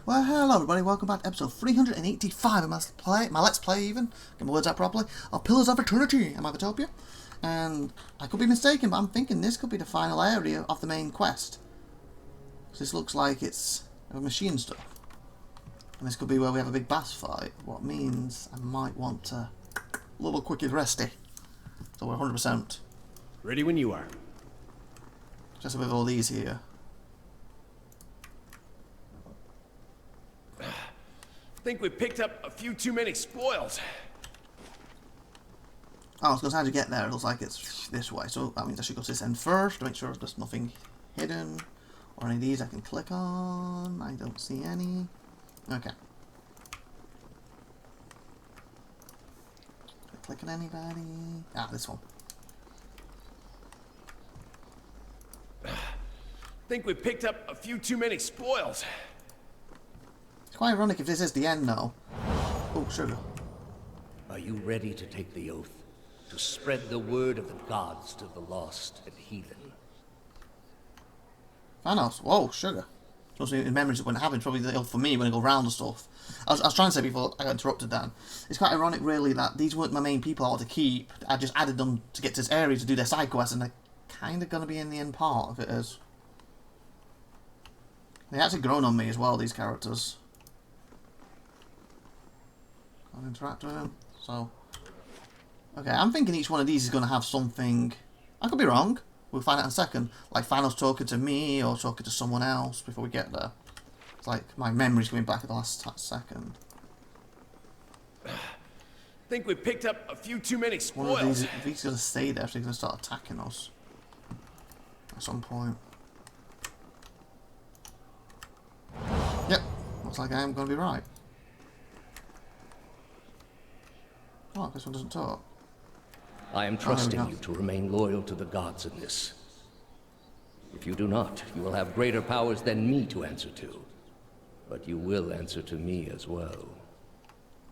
Well, hello everybody, welcome back to episode 385 of my Let's Play even, get my words out properly, of Pillars of Eternity in IVATOPia. And I could be mistaken, but I'm thinking this could be the final area of the main quest. This looks like it's machine stuff. And this could be where we have a big boss fight, what means I might want to a little quick and resty. So we're 100%. Ready when you are. Just with all these here. Think we picked up a few too many spoils. Oh, so how to get there? It looks like it's this way, so that means I should go to this end first to make sure there's nothing hidden. Or any of these I can click on. I don't see any. Okay. Click on anybody. Ah, this one. Think we picked up a few too many spoils. It's quite ironic if this is the end, though. Oh, sugar. Are you ready to take the oath? To spread the word of the gods to the lost and heathen? Thanos. Whoa, sugar. Supposed to be memories that wouldn't happen. It's probably the oath for me when I go round and stuff. I was trying to say before I got interrupted, Dan. It's quite ironic, really, that these weren't my main people I want to keep. I just added them to get to this area to do their side quests, and they're kind of going to be in the end part, if it is. They actually grown on me as well, these characters. Can't interact with them, so... Okay, I'm thinking each one of these is going to have something... I could be wrong. We'll find out in a second. Like Thanos talking to me or talking to someone else before we get there. It's like my memory's coming back at the last second. Think we picked up a few too many One of spoils. these, if he's going to stay there, if he's going to start attacking us at some point. Yep, looks like I am going to be right. Oh, this one doesn't talk. I am there we trusting go. you to remain loyal to the gods in this. If you do not, you will have greater powers than me to answer to. But you will answer to me as well.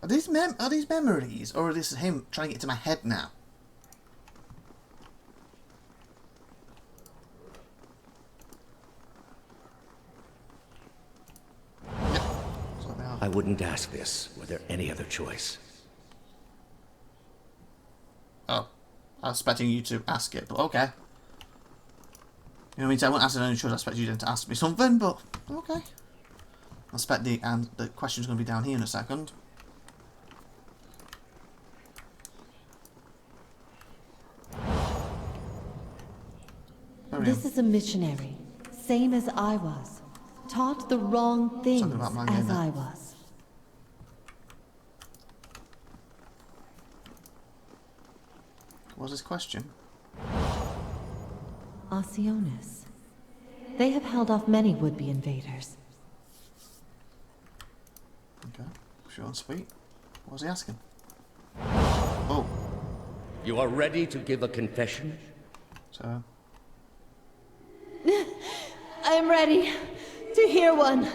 Are these memories, or is this him trying to get into my head now? Yep. That's what they are. I wouldn't ask this were there any other choice. Oh, I was expecting you to ask it, but okay. You know what I mean? So I wouldn't ask it any choice. I expect you to ask me something, but okay. I expect the question's going to be down here in a second. This is a missionary, same as I was. Taught the wrong things Something about my as name. I was. What's his question? Osionis. They have held off many would-be invaders. Okay, short and sweet. What was he asking? Oh, You are ready to give a confession? so I am ready to hear one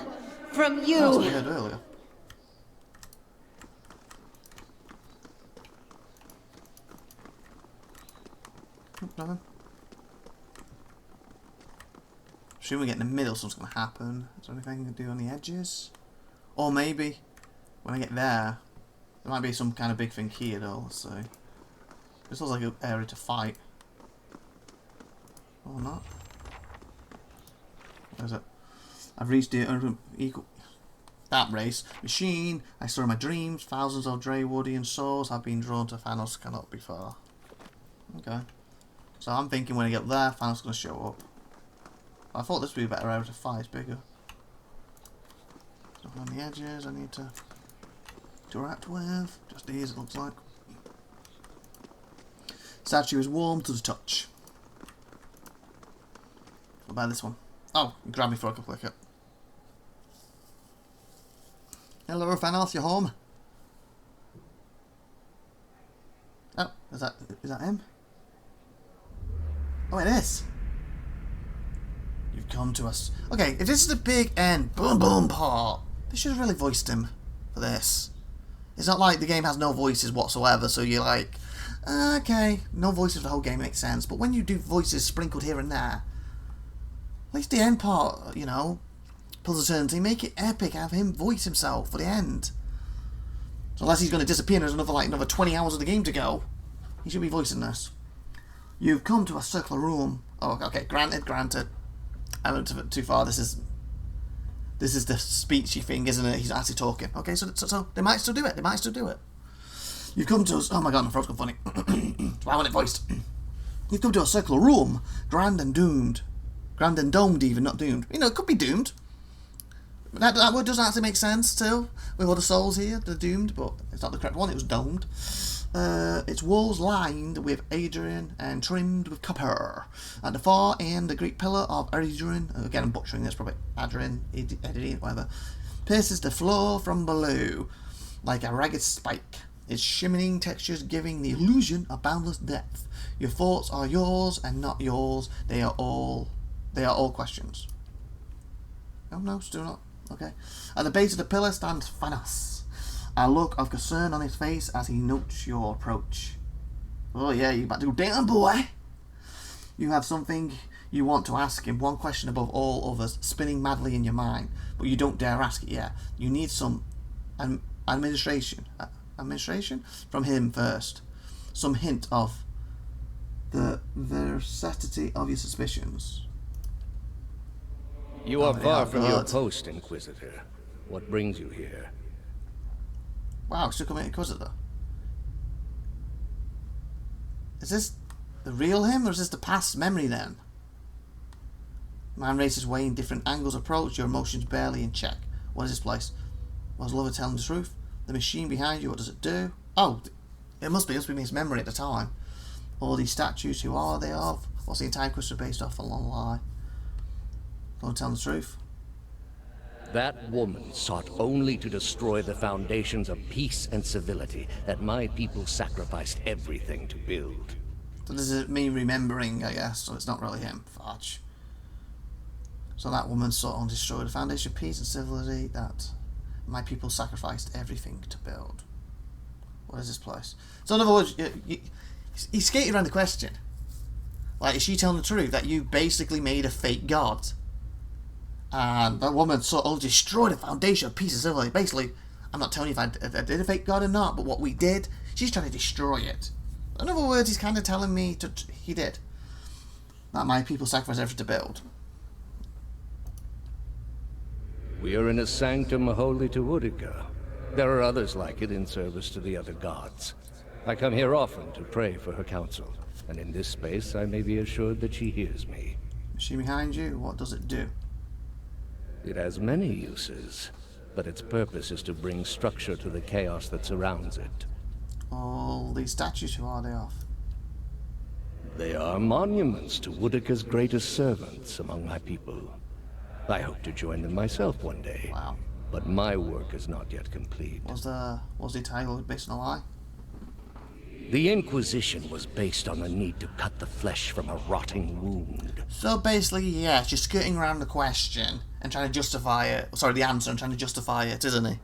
from that's what we you. heard earlier. Oh, nothing. Assume we get in the middle, something's going to happen. Is there anything I can do on the edges? Or maybe, when I get there, there might be some kind of big thing here though, let's see. This looks like an area to fight. Or not. Where is it? I've reached the equal... That race. Machine. I store my dreams. Thousands of Dreywoodian souls have been drawn to Thanos cannot be far. Okay. So I'm thinking when I get there, Thanos is going to show up. I thought this would be a better area to fight. It's bigger. Stuff on the edges I need to interact with. Just these, it looks like. Statue is warm to the touch. What about this one? Oh, grab me before I can click it. Hello, Thanos, you home? Oh, is that him? Oh, it is. You've come to us. Okay, if this is the big end, boom boom part, they should have really voiced him for this. It's not like the game has no voices whatsoever, so you're like, okay, no voices for the whole game makes sense. But when you do voices sprinkled here and there, at least the end part, you know, Pillars of Eternity. Make it epic. Have him voice himself for the end. So unless he's going to disappear and there's another 20 hours of the game to go, he should be voicing this. You've come to a circular room. Oh, okay. Granted. I went too far. This is the speechy thing, isn't it? He's actually talking. Okay, so they might still do it. You've come to... Oh my god, my throat's gone funny. That's why I want it voiced. You've come to a circular room. Grand and doomed. Grand and domed even, not doomed. You know, it could be doomed. That word doesn't actually make sense still. With all the souls here, they're doomed, but it's not the correct one, it was domed. Its walls lined with Adrian and trimmed with copper. At the far end, the Greek pillar of Adrian, again I'm butchering this, probably Adrian, whatever, pierces the floor from below like a ragged spike. Its shimmering textures giving the illusion of boundless depth. Your thoughts are yours and not yours. They are all questions. Oh no, still not. Okay. At the base of the pillar stands Thanos, a look of concern on his face as he notes your approach. Oh yeah, you about to go down, boy. You have something you want to ask him, one question above all others, spinning madly in your mind, but you don't dare ask it yet. You need some administration from him first. Some hint of the veracity of your suspicions. You are far from your post, Inquisitor. What brings you here? Wow, still coming Inquisitor. Is this the real him, or is this the past memory then? Man races way in different angles approach, your emotions barely in check. What is this place? Was Lover telling the truth? The machine behind you, what does it do? Oh, it must be his memory at the time. All these statues, who are they of? What's the entire Inquisitor based off? A long lie. Don't tell the truth. That woman sought only to destroy the foundations of peace and civility that my people sacrificed everything to build. So this is me remembering, I guess, so it's not really him. Fudge. So that woman sought only to destroy the foundation of peace and civility that my people sacrificed everything to build. What is this place? So in other words, he skated around the question. Like, is she telling the truth that you basically made a fake god? And that woman sort of destroyed the foundation of peace and civility. Basically, I'm not telling you if I did a fake god or not, but what we did, she's trying to destroy it. In other words, he's kind of telling me he did. That my people sacrificed everything to build. We are in a sanctum holy to Utica. There are others like it in service to the other gods. I come here often to pray for her counsel, and in this space I may be assured that she hears me. Machine behind you, what does it do? It has many uses, but its purpose is to bring structure to the chaos that surrounds it. All these statues, who are they of? They are monuments to Utica's greatest servants among my people. I hope to join them myself one day. Wow. But my work is not yet complete. Was the title based on a lie? The Inquisition was based on the need to cut the flesh from a rotting wound. So basically, yeah, just skirting around the question and trying to justify it. Sorry, the answer and trying to justify it, isn't he?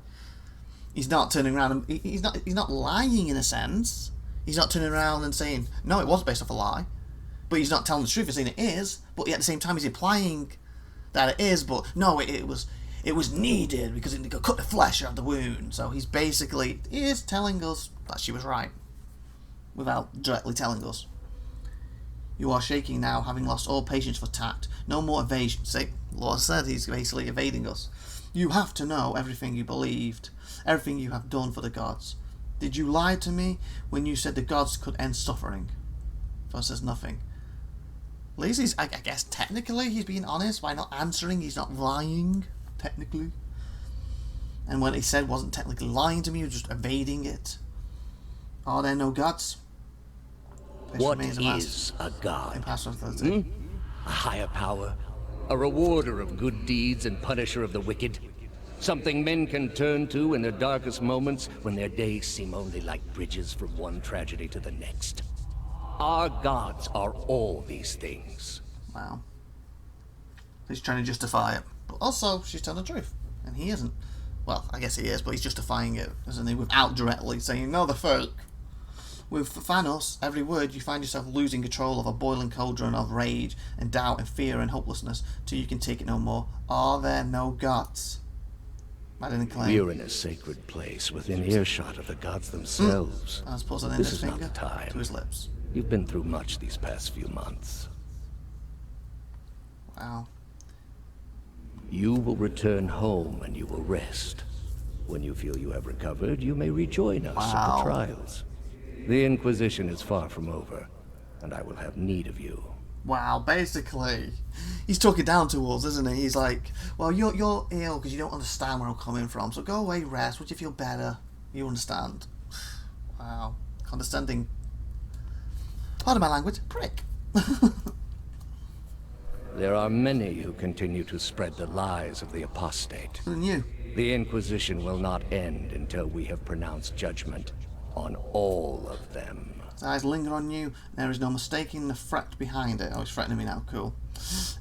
He's not turning around and he's not lying in a sense. He's not turning around and saying, no, it was based off a lie. But he's not telling the truth, he's saying it is, but yet at the same time he's implying that it is, but no, it was needed because it cut the flesh out of the wound. So he is telling us that she was right, without directly telling us. You are shaking now, having lost all patience for tact. No more evasion. See, Lord said he's basically evading us. You have to know everything you believed, everything you have done for the gods. Did you lie to me when you said the gods could end suffering? First says nothing. At least I guess technically he's being honest by not answering. He's not lying, technically. And what he said wasn't technically lying to me, he was just evading it. Are there no gods? What is a god? A higher power? A rewarder of good deeds and punisher of the wicked? Something men can turn to in their darkest moments when their days seem only like bridges from one tragedy to the next. Our gods are all these things. Wow. He's trying to justify it. But also, she's telling the truth. And he isn't. Well, I guess he is, but he's justifying it, isn't he? Without directly saying, no, they're fake. With Thanos, every word you find yourself losing control of a boiling cauldron of rage and doubt and fear and hopelessness till you can take it no more. Are there no gods? I didn't claim. We're in a sacred place within earshot of the gods themselves. I suppose I This is not the time. to his lips. You've been through much these past few months. Wow. You will return home and you will rest. When you feel you have recovered, you may rejoin us at the trials. The Inquisition is far from over, and I will have need of you. Wow, basically, he's talking down to us, isn't he? He's like, well, you're ill because you don't understand where I'm coming from, so go away, rest. Would you feel better? You understand. Wow. Condescending. Pardon my language. Prick. There are many who continue to spread the lies of the apostate. Who knew? The Inquisition will not end until we have pronounced judgment on all of them. His eyes linger on you. There is no mistaking the threat behind it. Oh, he's threatening me now. Cool.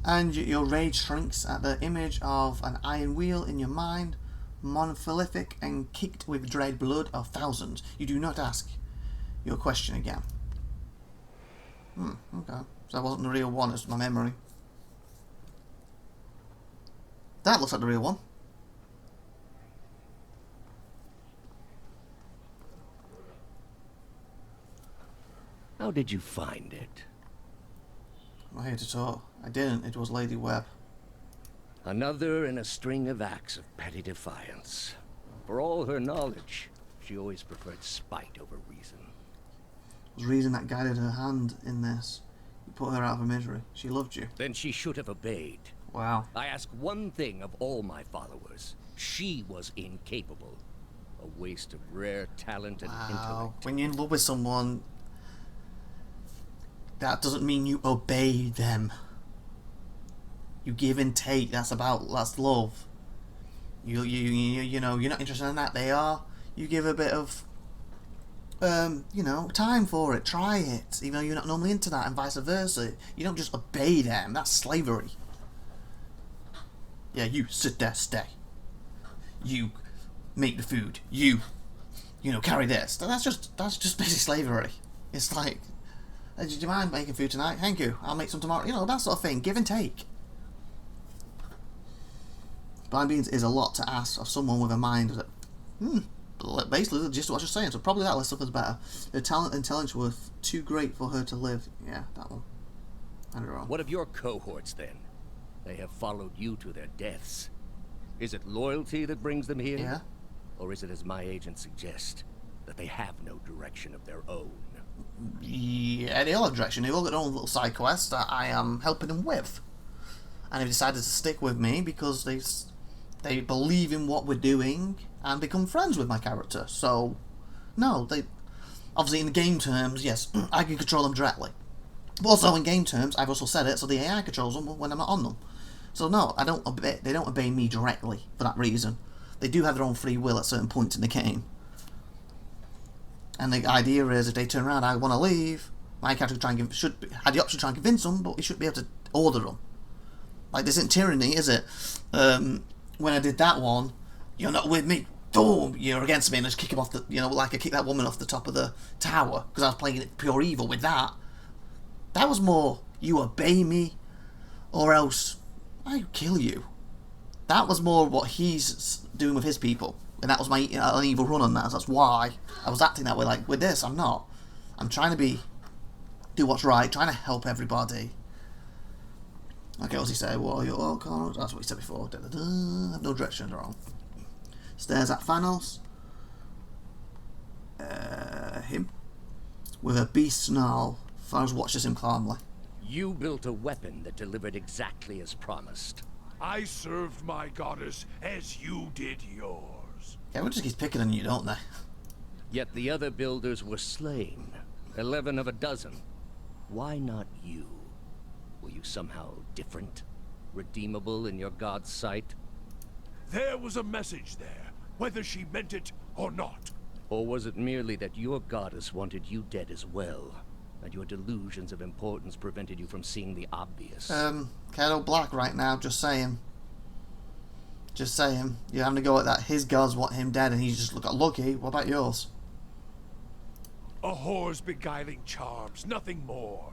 And your rage shrinks at the image of an iron wheel in your mind, monolithic and kicked with dread blood of thousands. You do not ask your question again. Okay. So that wasn't the real one, it's my memory. That looks like the real one. How did you find it? I'm here to talk. I didn't. It was Lady Webb. Another in a string of acts of petty defiance. For all her knowledge, she always preferred spite over reason. It was reason that guided her hand in this. You put her out of her misery. She loved you. Then she should have obeyed. Wow. I ask one thing of all my followers. She was incapable. A waste of rare talent and intellect. When you're in love with someone, that doesn't mean you obey them. You give and take. That's love. You know, you're not interested in that. They are. You give a bit of, time for it. Try it. Even though you're not normally into that, and vice versa. You don't just obey them. That's slavery. Yeah, you sit there, stay. You make the food. You carry this. That's just basic slavery. It's like, do you mind making food tonight? Thank you. I'll make some tomorrow. You know, that sort of thing. Give and take. Blind Beans is a lot to ask of someone with a mind that, basically, just what I was just saying. So probably that list stuff is better. The talent and intelligence were too great for her to live. Yeah, that one. I don't know. What of your cohorts, then? They have followed you to their deaths. Is it loyalty that brings them here? Yeah. Or is it, as my agents suggest, that they have no direction of their own? Yeah, they all have direction. They've all got their own little side quests that I am helping them with. And they've decided to stick with me because they believe in what we're doing and become friends with my character. So, no, they... Obviously, in the game terms, yes, I can control them directly. But also, in game terms, I've also said it, so the AI controls them when I'm not on them. So, no, they don't obey me directly for that reason. They do have their own free will at certain points in the game. And the idea is, if they turn around, I want to leave, my character had the option to try and convince them, but he should be able to order them. Like, this isn't tyranny, is it? When I did that one, you're not with me, boom, you're against me, and I just kick him off the, like I kicked that woman off the top of the tower, because I was playing it pure evil with that. That was more, you obey me, or else I kill you. That was more what he's doing with his people. And that was my an evil run on that. So that's why I was acting that way. Like, with this, I'm not. I'm trying to do what's right, trying to help everybody. Okay, what does he say? Well, that's what he said before. I have no direction at all. Stares at Thanos. Him. With a beast snarl. Thanos watches him calmly. You built a weapon that delivered exactly as promised. I served my goddess as you did yours. Yeah, everyone just keeps picking on you, don't they? Yet the other builders were slain. 11 of a dozen. Why not you? Were you somehow different? Redeemable in your god's sight? There was a message there, whether she meant it or not. Or was it merely that your goddess wanted you dead as well, and your delusions of importance prevented you from seeing the obvious? Kettle Black right now, just saying. Just saying. You're having to go at that. His gods want him dead, and he's just got lucky. What about yours? A whore's beguiling charms, nothing more.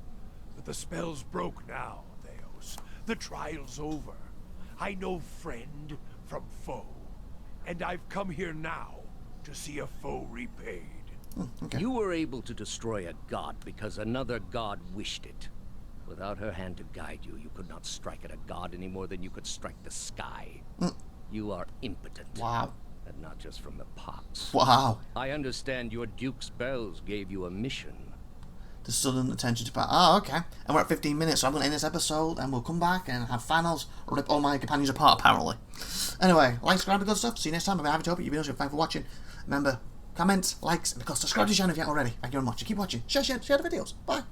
But the spell's broke now, Theos. The trial's over. I know friend from foe. And I've come here now to see a foe repaid. Okay. You were able to destroy a god because another god wished it. Without her hand to guide you, you could not strike at a god any more than you could strike the sky. You are impotent. Wow. And not just from the pox. Wow. I understand your Duke's bells gave you a mission. The sudden attention to power. Oh, okay. And we're at 15 minutes, so I'm going to end this episode, and we'll come back and have finals, rip all my companions apart, apparently. Anyway, like, subscribe, and good stuff. See you next time. I've been IVATOPIA. You've been awesome. Thanks for watching. Remember, comments, likes, and of course, subscribe to the channel if you haven't already. Thank you very much. And keep watching. Share the videos. Bye.